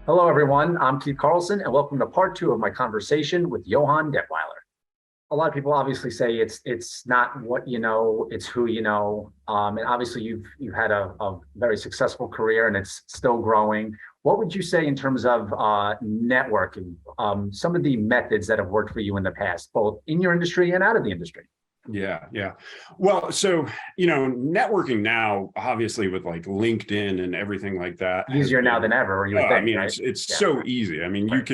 Hello, everyone. I'm Keith Karlsson, and welcome to part two of my conversation with Johann Dettweiler. A lot of people obviously say it's not what you know, it's who you know. And obviously, you've had a very successful career, and it's still growing. What would you say in terms of networking? Some of the methods that have worked for you in the past, both in your industry and out of the industry. Yeah. Well, networking now, obviously with like LinkedIn and everything like that, Easier now than ever, you would think, I mean, right? it's so easy. I mean, right.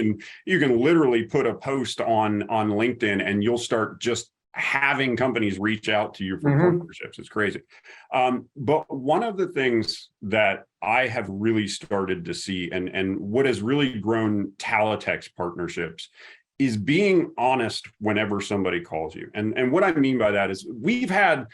you can literally put a post on LinkedIn and you'll start just having companies reach out to you for partnerships. It's crazy. But one of the things that I have really started to see and what has really grown TalaTek's partnerships is being honest whenever somebody calls you. And what I mean by that is like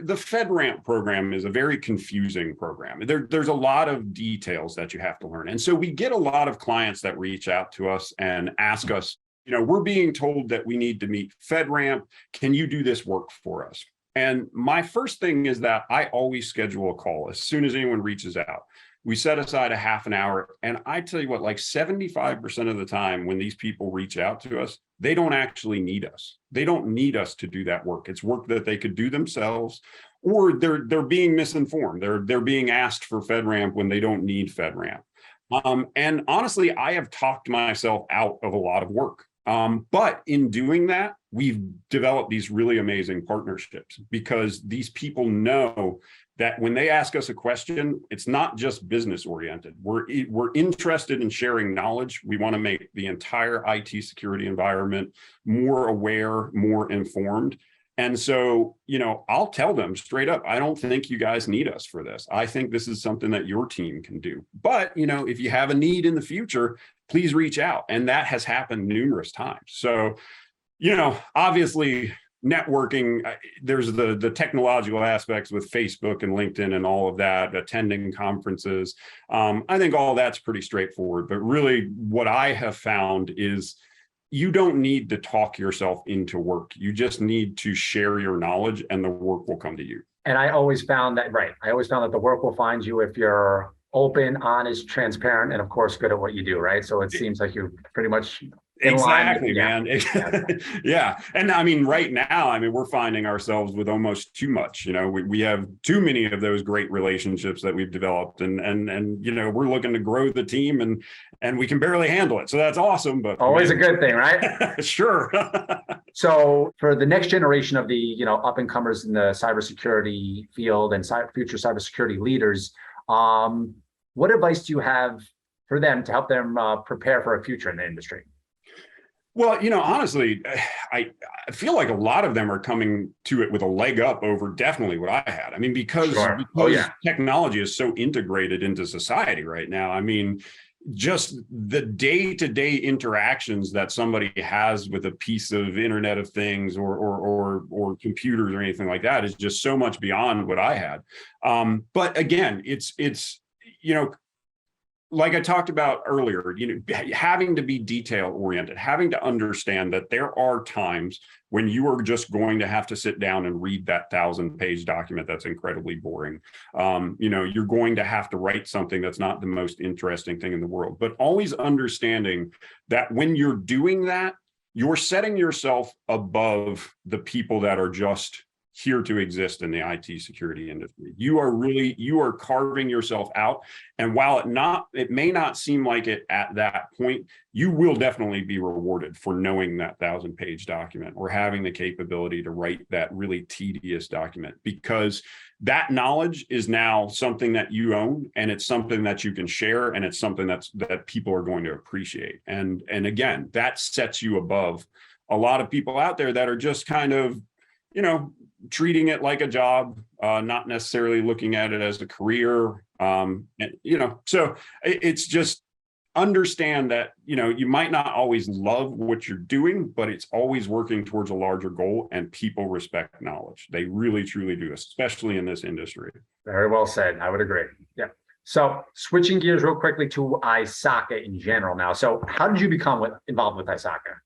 the FEDRAMP program is a very confusing program. There's a lot of details that you have to learn. And so we get a lot of clients that reach out to us and ask us, we're being told that we need to meet FEDRAMP. Can you do this work for us? And my first thing is that I always schedule a call as soon as anyone reaches out. We set aside a half an hour. And I tell you what, like 75% of the time when these people reach out to us, they don't actually need us. They don't need us to do that work. It's work that they could do themselves, or they're being misinformed. They're being asked for FedRAMP when they don't need FedRAMP. And honestly, I have talked myself out of a lot of work. But in doing that, we've developed these really amazing partnerships because these people know that when they ask us a question, it's not just business oriented. We're interested in sharing knowledge. We want to make the entire IT security environment more aware, more informed. And so, I'll tell them straight up, I don't think you guys need us for this. I think this is something that your team can do. But, if you have a need in the future, please reach out. And that has happened numerous times. So, obviously, networking, there's the technological aspects with Facebook and LinkedIn and all of that, attending conferences. I think all that's pretty straightforward. But really, what I have found is you don't need to talk yourself into work. You just need to share your knowledge and the work will come to you. And I always found that, right. I always found that the work will find you if you're open, honest, transparent, and of course, good at what you do, right? So it seems like you're pretty much in exactly, line. Man. Yeah. And I mean, right now, we're finding ourselves with almost too much. We have too many of those great relationships that we've developed, and we're looking to grow the team, and we can barely handle it. So that's awesome, but always a good thing, right? Sure. So for the next generation of the up and comers in the cybersecurity field and future cybersecurity leaders, what advice do you have for them to help them prepare for a future in the industry? Well, honestly, I feel like a lot of them are coming to it with a leg up over definitely what I had. Because technology is so integrated into society right now. Just the day-to-day interactions that somebody has with a piece of Internet of Things or computers or anything like that is just so much beyond what I had. But again, it's like I talked about earlier, having to be detail oriented, having to understand that there are times when you are just going to have to sit down and read that 1,000-page document that's incredibly boring. You're going to have to write something that's not the most interesting thing in the world, but always understanding that when you're doing that, you're setting yourself above the people that are just here to exist in the IT security industry. You are carving yourself out. And while it may not seem like it at that point, you will definitely be rewarded for knowing that 1,000-page document or having the capability to write that really tedious document, because that knowledge is now something that you own, and it's something that you can share, and it's something that people are going to appreciate. And again, that sets you above a lot of people out there that are just kind of, treating it like a job, not necessarily looking at it as a career. So it's just understand that, you might not always love what you're doing, but it's always working towards a larger goal, and people respect knowledge. They really, truly do, especially in this industry. Very well said. I would agree. Yeah. So switching gears real quickly to ISACA in general now. So how did you become involved with ISACA?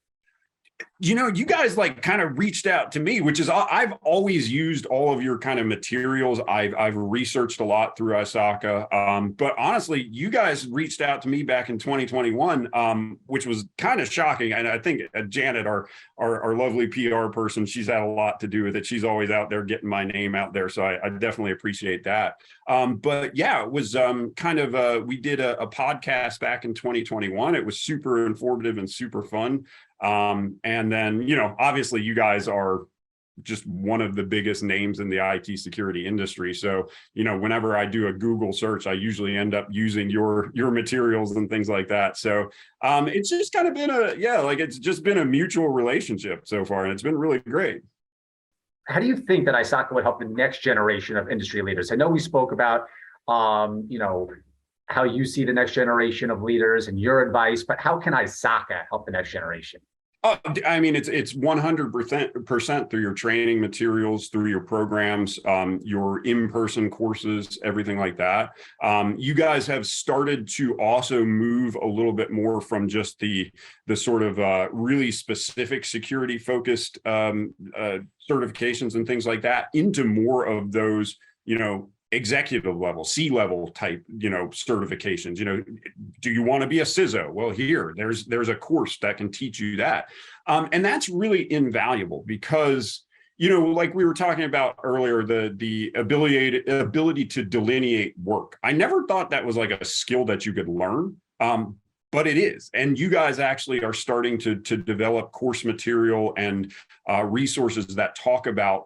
You guys like kind of reached out to me, which is I've always used all of your kind of materials. I've researched a lot through ISACA, but honestly, you guys reached out to me back in 2021, which was kind of shocking. And I think Janet, our lovely PR person, she's had a lot to do with it. She's always out there getting my name out there, so I definitely appreciate that. But yeah, it was we did a podcast back in 2021. It was super informative and super fun. And then, obviously you guys are just one of the biggest names in the IT security industry. So, whenever I do a Google search, I usually end up using your materials and things like that. So, it's just kind of been it's just been a mutual relationship so far, and it's been really great. How do you think that ISACA would help the next generation of industry leaders? I know we spoke about, how you see the next generation of leaders and your advice, but how can ISACA help the next generation? I mean, it's 100% through your training materials, through your programs, your in-person courses, everything like that. You guys have started to also move a little bit more from just the sort of really specific security focused certifications and things like that into more of those, executive level, C-level type, certifications. Do you want to be a CISO? Well, there's a course that can teach you that. And that's really invaluable because, like we were talking about earlier, the ability to delineate work. I never thought that was like a skill that you could learn. But it is. And you guys actually are starting to develop course material and resources that talk about,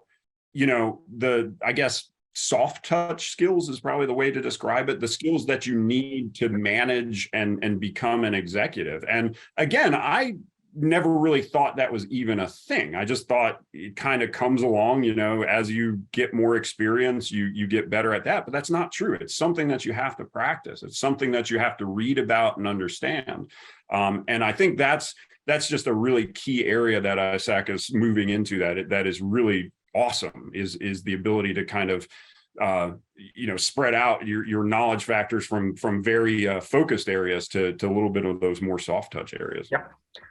soft touch skills is probably the way to describe it, the skills that you need to manage and become an executive. And again, I never really thought that was even a thing. I just thought it kind of comes along, as you get more experience, you get better at that. But that's not true. It's something that you have to practice. It's something that you have to read about and understand. And I think that's just a really key area that ISACA is moving into, that is really awesome, is the ability to kind of spread out your knowledge factors from very focused areas to a little bit of those more soft touch areas. Yeah.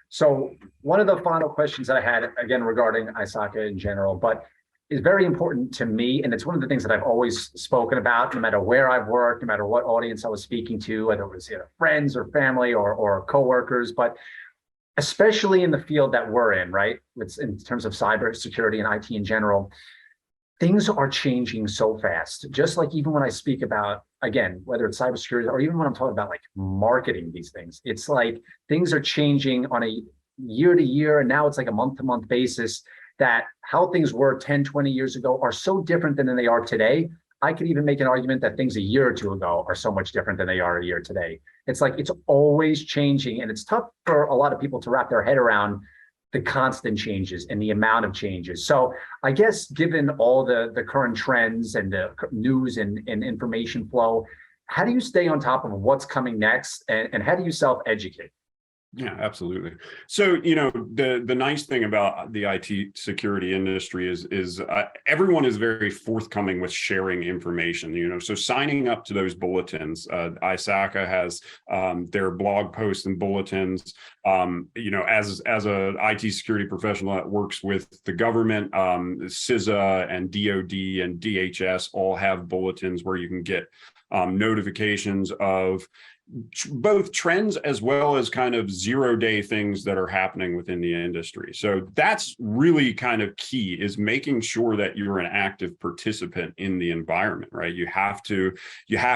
So one of the final questions that I had, again, regarding ISACA in general, but is very important to me, and it's one of the things that I've always spoken about, no matter where I've worked, no matter what audience I was speaking to, whether it was friends or family or coworkers, but especially in the field that we're in, right? It's in terms of cybersecurity and IT in general, things are changing so fast. Just like even when I speak about, again, whether it's cybersecurity or even when I'm talking about like marketing these things, it's like things are changing on a year to year, and now it's like a month to month basis, that how things were 10, 20 years ago are so different than they are today. I could even make an argument that things a year or two ago are so much different than they are a year today. It's like it's always changing, and it's tough for a lot of people to wrap their head around the constant changes and the amount of changes. So I guess given all the current trends and the news and information flow, how do you stay on top of what's coming next, and how do you self-educate? Yeah, absolutely. So, the nice thing about the IT security industry is everyone is very forthcoming with sharing information, so signing up to those bulletins, ISACA has their blog posts and bulletins, as a IT security professional that works with the government, CISSA and DoD and DHS all have bulletins where you can get notifications of both trends as well as kind of 0-day things that are happening within the industry. So that's really kind of key, is making sure that you're an active participant in the environment, right? You have to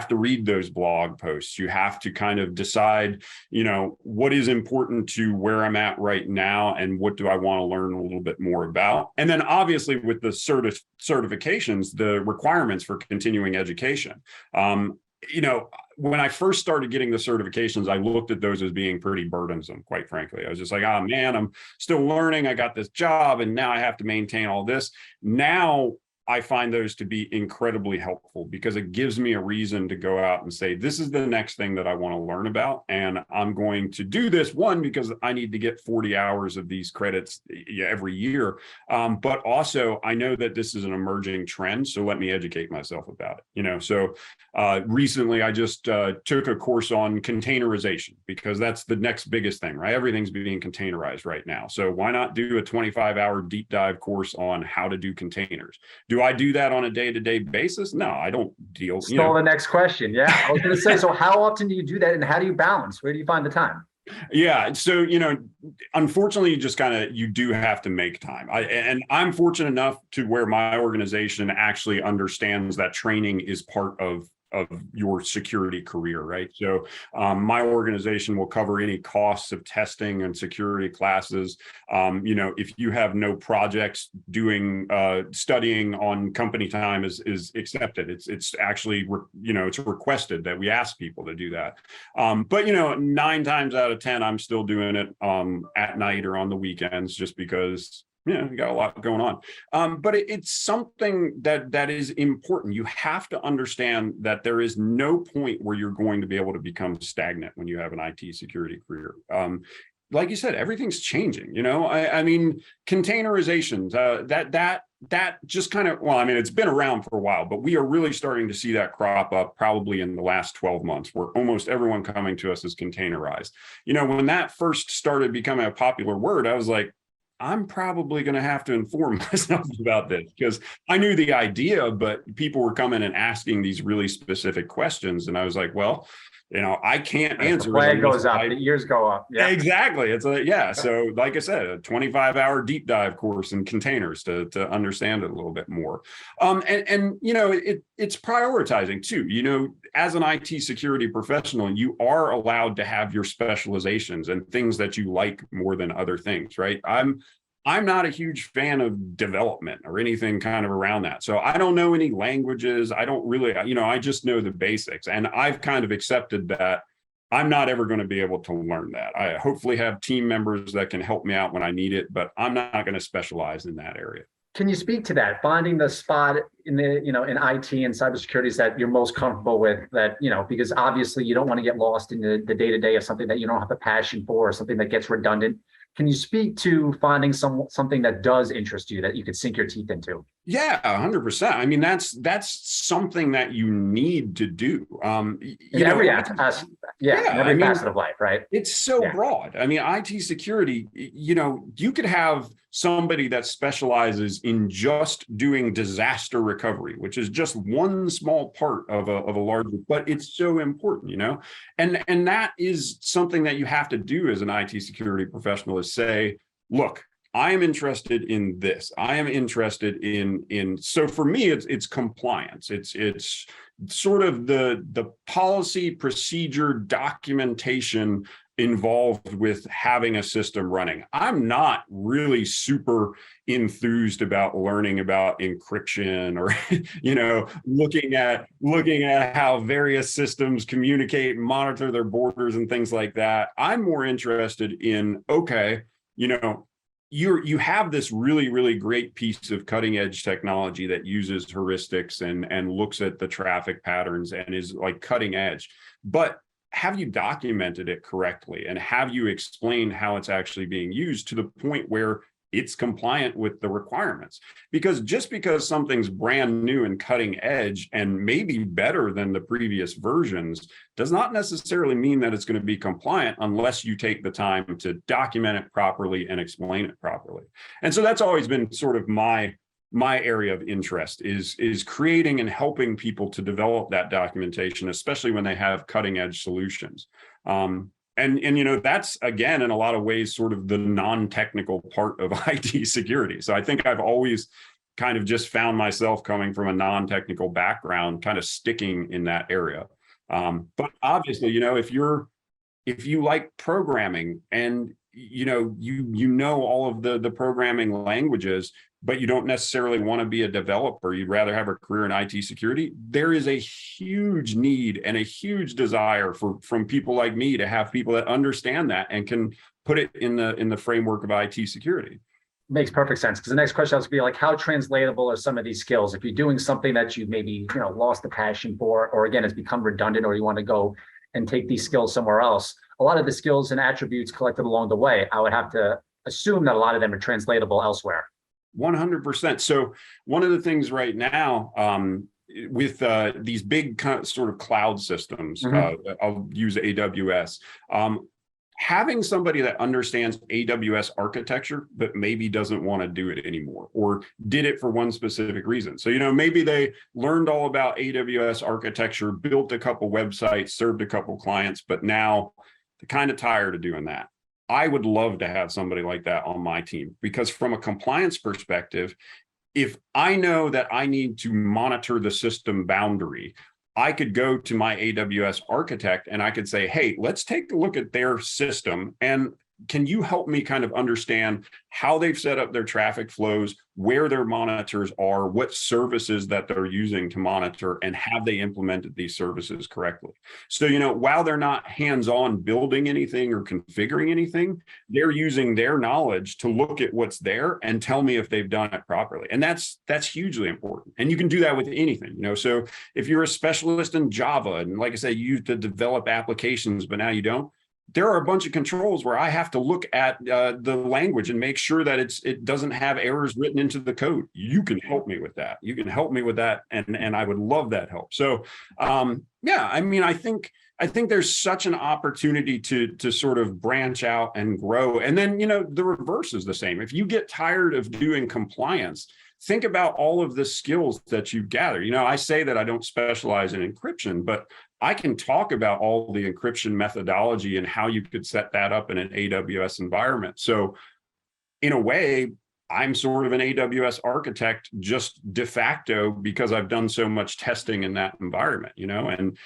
read those blog posts. You have to kind of decide, what is important to where I'm at right now and what do I want to learn a little bit more about. And then obviously with the certifications, the requirements for continuing education. When I first started getting the certifications, I looked at those as being pretty burdensome, quite frankly. I was just like, oh man, I'm still learning. I got this job and now I have to maintain all this. Now I find those to be incredibly helpful because it gives me a reason to go out and say, this is the next thing that I want to learn about. And I'm going to do this, one, because I need to get 40 hours of these credits every year. But also I know that this is an emerging trend. So let me educate myself about it. So recently I just took a course on containerization because that's the next biggest thing, right? Everything's being containerized right now. So why not do a 25-hour deep dive course on how to do containers? Do I do that on a day-to-day basis? No, I don't deal. Stole the next question. Yeah, I was going to say, so how often do you do that, and how do you balance? Where do you find the time? Yeah. So, unfortunately, you do have to make time. And I'm fortunate enough to where my organization actually understands that training is part of your security career, right? So my organization will cover any costs of testing and security classes. If you have no projects doing studying on company time is accepted. It's actually, it's requested that we ask people to do that. But 9 times out of 10, I'm still doing it at night or on the weekends just because you got a lot going on. But it's something that is important. You have to understand that there is no point where you're going to be able to become stagnant when you have an IT security career. Like you said, everything's changing. I mean, containerizations, that just kind of, it's been around for a while, but we are really starting to see that crop up probably in the last 12 months, where almost everyone coming to us is containerized. When that first started becoming a popular word, I was like, I'm probably going to have to inform myself about this, because I knew the idea, but people were coming and asking these really specific questions. And I was like, well, I can't answer. The flag goes up, the ears go up. Yeah. Exactly. It's so like I said, a 25-hour deep dive course in containers to understand it a little bit more. It's prioritizing too. As an IT security professional, you are allowed to have your specializations and things that you like more than other things, right? I'm not a huge fan of development or anything kind of around that. So I don't know any languages. I don't really, I just know the basics. And I've kind of accepted that I'm not ever going to be able to learn that. I hopefully have team members that can help me out when I need it, but I'm not going to specialize in that area. Can you speak to that? Finding the spot in the, in IT and cybersecurity that you're most comfortable with, that, because obviously you don't want to get lost in the day-to-day of something that you don't have a passion for, or something that gets redundant. Can you speak to finding something that does interest you, that you could sink your teeth into? Yeah, 100%. I mean, that's something that you need to do. In every aspect, every facet of life, right? It's so broad. I mean, IT security, you could have somebody that specializes in just doing disaster recovery, which is just one small part of a larger, but it's so important, and that is something that you have to do as an IT security professional, is say, look, I am interested in this. I am interested in. So for me, it's compliance. It's sort of the policy, procedure, documentation involved with having a system running. I'm not really super enthused about learning about encryption or, looking at how various systems communicate and monitor their borders and things like that. I'm more interested in, you have this really, really great piece of cutting edge technology that uses heuristics and looks at the traffic patterns and is like cutting edge, but have you documented it correctly? And have you explained how it's actually being used to the point where it's compliant with the requirements? Because just because something's brand new and cutting edge and maybe better than the previous versions does not necessarily mean that it's going to be compliant unless you take the time to document it properly and explain it properly. And so that's always been sort of my area of interest, is creating and helping people to develop that documentation, especially when they have cutting edge solutions. And that's, again, in a lot of ways, sort of the non-technical part of IT security. So I think I've always kind of just found myself coming from a non-technical background, kind of sticking in that area. But obviously, if you like programming and you know all of the programming languages, but you don't necessarily want to be a developer, you'd rather have a career in IT security, there is a huge need and a huge desire from people like me to have people that understand that and can put it in the framework of IT security. Makes perfect sense, because the next question was going to be like, how translatable are some of these skills? If you're doing something that you maybe, lost the passion for, or again, it's become redundant, or you want to go and take these skills somewhere else, a lot of the skills and attributes collected along the way, I would have to assume that a lot of them are translatable elsewhere. 100%. So one of the things right now, with these big sort of cloud systems, I'll use AWS. Having somebody that understands AWS architecture, but maybe doesn't want to do it anymore, or did it for one specific reason. So, maybe they learned all about AWS architecture, built a couple websites, served a couple clients, but now they're kind of tired of doing that. I would love to have somebody like that on my team, because from a compliance perspective, if I know that I need to monitor the system boundary, I could go to my AWS architect and I could say, hey, let's take a look at their system. And can you help me kind of understand how they've set up their traffic flows, where their monitors are, what services that they're using to monitor, and have they implemented these services correctly? So, while they're not hands-on building anything or configuring anything, they're using their knowledge to look at what's there and tell me if they've done it properly. And that's hugely important. And you can do that with anything, So if you're a specialist in Java, and like I said, you used to develop applications, but now you don't, there are a bunch of controls where I have to look at the language and make sure that it doesn't have errors written into the code. You can help me with that. And I would love that help. So, I think there's such an opportunity to sort of branch out and grow. And then, the reverse is the same. If you get tired of doing compliance, think about all of the skills that you gather. I say that I don't specialize in encryption, but I can talk about all the encryption methodology and how you could set that up in an AWS environment. So in a way, I'm sort of an AWS architect just de facto, because I've done so much testing in that environment, and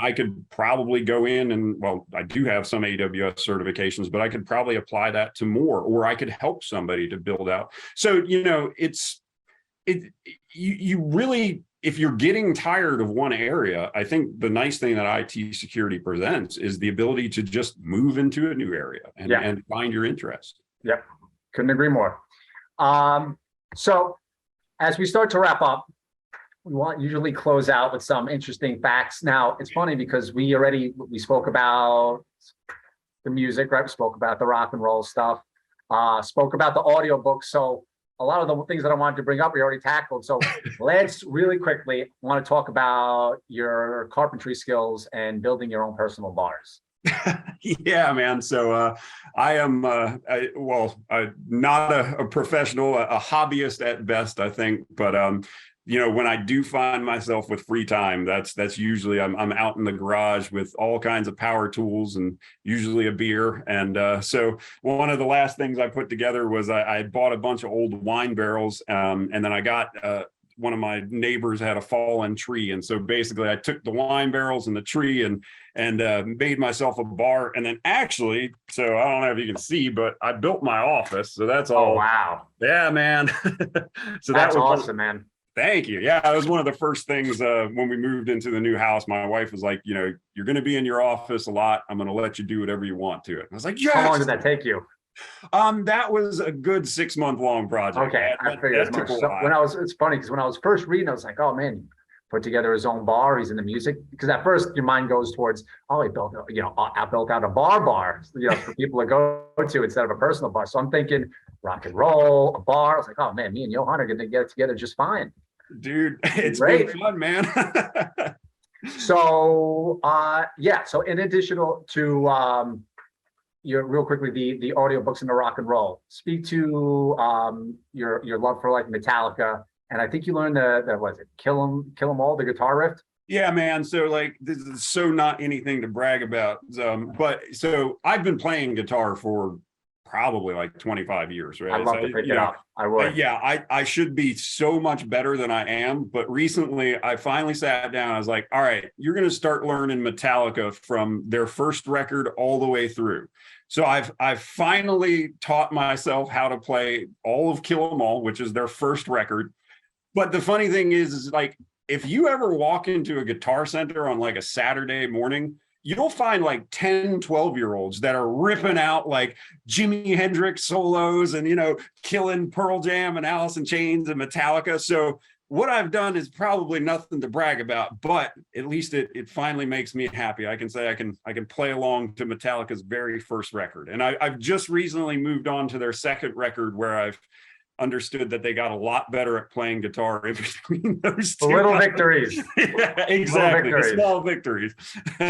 I could probably go in and, well, I do have some AWS certifications, but I could probably apply that to more, or I could help somebody to build out. So, you really, if you're getting tired of one area, I think the nice thing that IT security presents is the ability to just move into a new area and find your interest. Yep. Couldn't agree more. So as we start to wrap up, we usually close out with some interesting facts. Now, it's funny because we spoke about the music, right? We spoke about the rock and roll stuff, spoke about the audiobook. So a lot of the things that I wanted to bring up, we already tackled. So let's really quickly want to talk about your carpentry skills and building your own personal bars. Yeah, man. So I am, not a professional, a hobbyist at best, I think. But when I do find myself with free time, that's usually I'm out in the garage with all kinds of power tools and usually a beer. And so one of the last things I put together was I bought a bunch of old wine barrels, and then I got one of my neighbors had a fallen tree, and so basically I took the wine barrels and the tree and made myself a bar. And then actually, so I don't know if you can see, but I built my office. So that's all. Oh, wow. Yeah, man. So that's awesome, man. Thank you. Yeah, that was one of the first things when we moved into the new house. My wife was like, you're going to be in your office a lot. I'm going to let you do whatever you want to it. I was like, yes. How long did that take you? That was a good 6-month-long project. Okay, I figured as much. So it's funny because when I was first reading, I was like, oh man, put together his own bar. He's in the music, because at first your mind goes towards, oh, he built, built out a bar, for people to go to instead of a personal bar. So I'm thinking rock and roll, a bar. I was like, oh man, me and Johann are going to get together just fine. Dude, it's been fun, man. So, So in addition to real quickly, the audiobooks and the rock and roll, speak to your love for like Metallica, and I think you learned Kill 'Em All, the guitar riff. Yeah, man. So like, this is so not anything to brag about, but so I've been playing guitar for probably like 25 years, right? I'd love to pick it up. I would. Yeah, I should be so much better than I am. But recently I finally sat down. I was like, all right, you're going to start learning Metallica from their first record all the way through. So I've finally taught myself how to play all of Kill 'Em All, which is their first record. But the funny thing is like, if you ever walk into a Guitar Center on like a Saturday morning, you'll find like 10, 12-year-olds that are ripping out like Jimi Hendrix solos and, killing Pearl Jam and Alice in Chains and Metallica. So what I've done is probably nothing to brag about, but at least it finally makes me happy. I can say I can play along to Metallica's very first record. And I've just recently moved on to their second record, where I've understood that they got a lot better at playing guitar in between those two. Little victories. Yeah, exactly. Little victories. Small victories.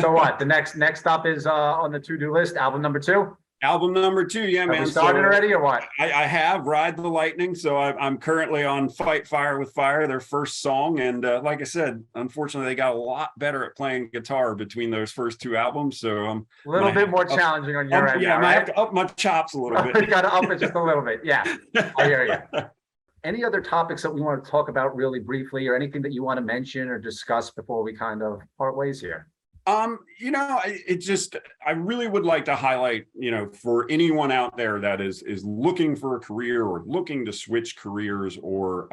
So what? The next up is on the to-do list, album number 2? Album number 2, yeah, man. Have we started already or what? I have Ride the Lightning, so I'm currently on Fight Fire with Fire, their first song, and like I said, unfortunately, they got a lot better at playing guitar between those first 2 albums. So a little bit more challenging on your end. Yeah, I have to up my chops a little bit. You got to up it just a little bit. Yeah, I hear you. Any other topics that we want to talk about really briefly, or anything that you want to mention or discuss before we kind of part ways here? I really would like to highlight, for anyone out there that is looking for a career or looking to switch careers or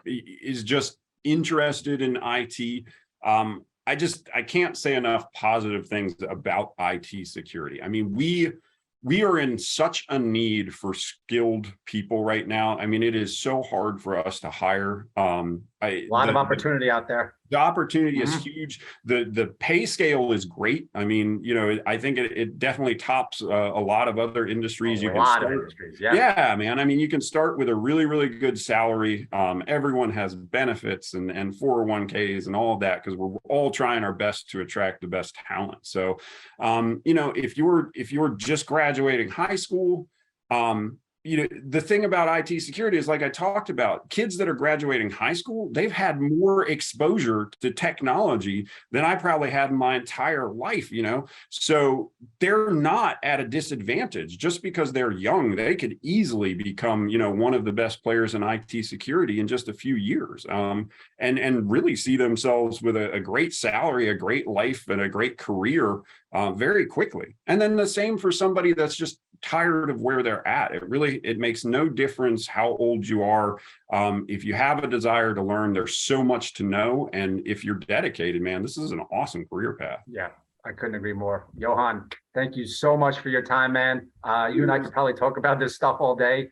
is just interested in IT. I can't say enough positive things about IT security. I mean, we are in such a need for skilled people right now. I mean, it is so hard for us to hire. A lot of opportunity out there. The opportunity is huge. The pay scale is great. I mean, I think it definitely tops a lot of other industries. A lot of industries, yeah. Yeah, man. I mean, you can start with a really, really good salary. Everyone has benefits and 401ks and all of that, because we're all trying our best to attract the best talent. So, if you're just graduating high school, the thing about IT security is, like I talked about, kids that are graduating high school, they've had more exposure to technology than I probably had in my entire life, so they're not at a disadvantage just because they're young. They could easily become, one of the best players in IT security in just a few years, and really see themselves with a great salary, a great life, and a great career very quickly. And then the same for somebody that's just tired of where they're at. It makes no difference how old you are. If you have a desire to learn, there's so much to know. And if you're dedicated, man, this is an awesome career path. Yeah, I couldn't agree more. Johann, thank you so much for your time, man. You and I could probably talk about this stuff all day,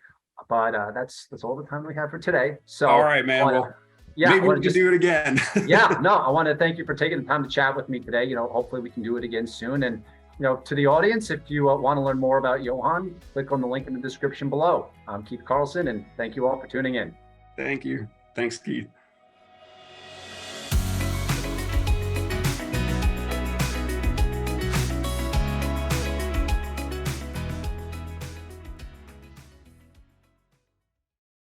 but that's all the time we have for today. So all right, man. Maybe we can do it again. Yeah, no, I want to thank you for taking the time to chat with me today. Hopefully we can do it again soon. And to the audience, if you want to learn more about Johann, click on the link in the description below. I'm Keith Karlsson, and thank you all for tuning in. Thank you. Thanks, Keith.